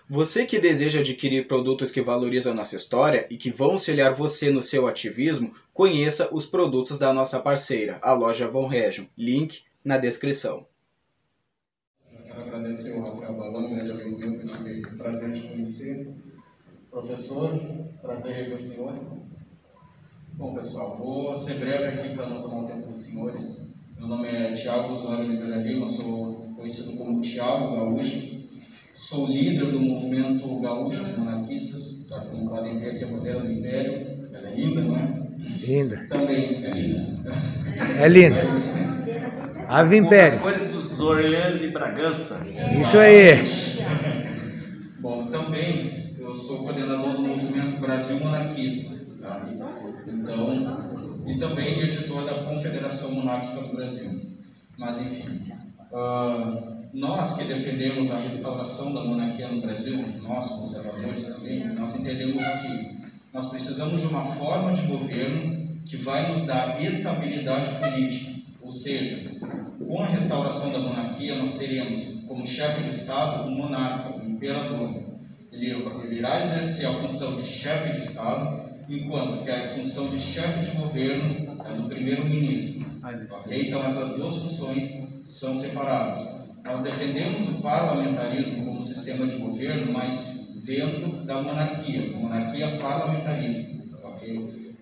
Você que deseja adquirir produtos que valorizam nossa história e que vão auxiliar você no seu ativismo, conheça os produtos da nossa parceira, a loja Von Region. Link na descrição. Eu quero agradecer ao Rafael Balão, grande amigo meu, que eu tive o prazer de conhecer. Professor, prazer rever o senhor. Bom, pessoal, vou ser breve aqui para não tomar o tempo dos senhores. Meu nome é Thiago Osório Oliveira Lima, sou conhecido como Thiago Gaúcho. Sou líder do movimento gaúcho dos monarquistas, tá? Como podem ver aqui a bandeira do Império. Ela é linda, não é? Linda. Também é linda. É linda. Ave Império. As cores dos Orleans e Bragança. Isso aí. Bom, também eu sou coordenador do movimento Brasil Monarquista. Tá? Então, e também editor da Confederação Monárquica do Brasil. Mas, enfim, nós que defendemos a restauração da monarquia no Brasil, nós conservadores também, nós entendemos que nós precisamos de uma forma de governo que vai nos dar estabilidade política. Ou seja, com a restauração da monarquia, nós teremos como chefe de Estado o monarca, o imperador. Ele irá exercer a função de chefe de Estado, enquanto que a função de chefe de governo é do primeiro-ministro. Okay? Então, essas duas funções são separadas. Nós defendemos o parlamentarismo como sistema de governo, mas dentro da monarquia parlamentarista. Okay?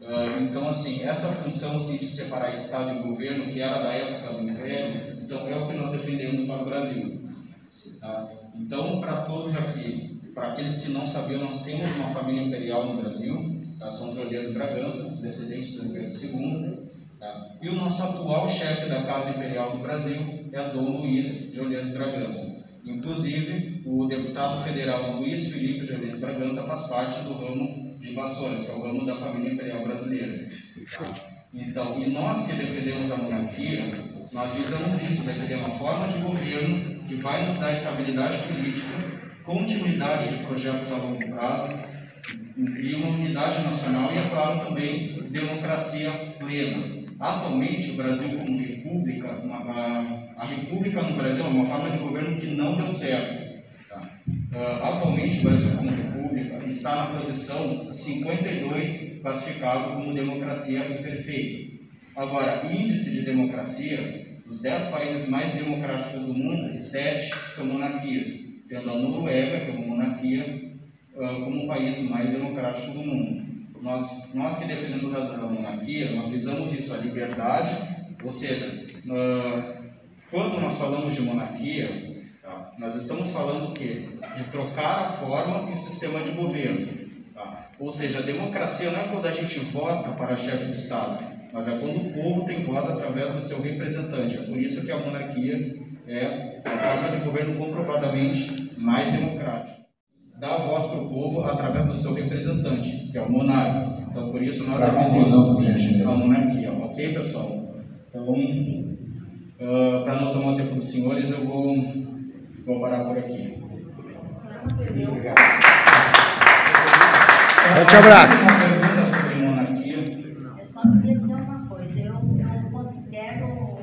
Então, assim, essa função assim, de separar Estado e governo, que era da época do Império, então é o que nós defendemos para o Brasil. Tá? Então, para todos aqui, para aqueles que não sabiam, nós temos uma família imperial no Brasil, tá? São os Orleans e Bragança, os descendentes do Pedro II. Tá? E o nosso atual chefe da Casa Imperial do Brasil é Dom Luís de Orleans e Bragança. Inclusive, o deputado federal Luís Felipe de Orleans e Bragança faz parte do ramo de Vassouras, que é o ramo da família imperial brasileira. Tá? Então, e nós que defendemos a monarquia, nós visamos isso, defender uma forma de governo que vai nos dar estabilidade política, continuidade de projetos a longo prazo, e uma unidade nacional e, é claro, também democracia plena. Atualmente, o Brasil como república, a república no Brasil é uma forma de governo que não deu certo. Tá? Atualmente, o Brasil como república está na posição 52, classificado como democracia imperfeita. Agora, índice de democracia, os 10 países mais democráticos do mundo, 7 são monarquias, tendo a Noruega, que é uma monarquia, como o país mais democrático do mundo. Nós que defendemos a monarquia, nós visamos isso, a liberdade, ou seja, quando nós falamos de monarquia, tá, nós estamos falando o quê? De trocar a forma e o sistema de governo. Tá? Ou seja, a democracia não é quando a gente vota para chefe de Estado, mas é quando o povo tem voz através do seu representante. É por isso que a monarquia é a forma de governo comprovadamente mais democrática. Dá a voz para o povo através do seu representante, que é o monarca. Então, por isso, nós defendemos a monarquia. Ok, pessoal? Então, para não tomar o tempo dos senhores, eu vou parar por aqui. Obrigado. Forte abraço. Uma pergunta sobre monarquia. Eu só queria dizer uma coisa. Eu considero o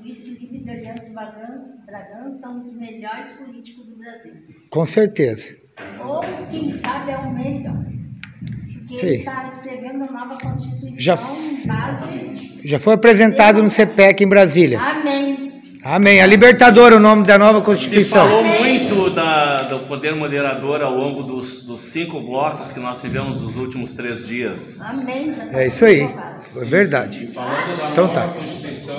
Luís Felipe de Orleans e Bragança um dos melhores políticos do Brasil. Com certeza. Ou, quem sabe, é o melhor. Porque ele está escrevendo uma nova Constituição em base... Já foi apresentado no CPEC em Brasília. Amém. Amém. A Libertadora, o nome da nova Constituição. Se falou muito do poder moderador ao longo dos 5 blocos que nós tivemos nos últimos 3 dias. Amém. Já tá É isso aí. aprovado. É verdade. Falando da Então nova tá. Constituição,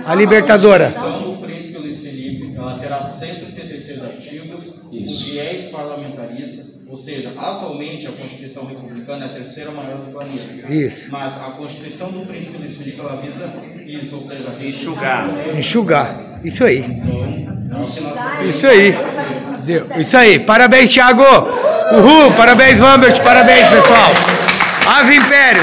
A Libertadora. A Constituição do Príncipe Luís Felipe, ela terá 186 artigos, com viés parlamentarista, ou seja, atualmente a Constituição republicana é a terceira maior do planeta. Isso. Mas a Constituição do Príncipe Luís Felipe, ela visa isso, ou seja, Enxugar. Enxugar. Isso aí. Então, Isso aí. Deu. Isso aí. Parabéns, Thiago. Uhul. Parabéns, Lambert. Parabéns, pessoal. Ave Império.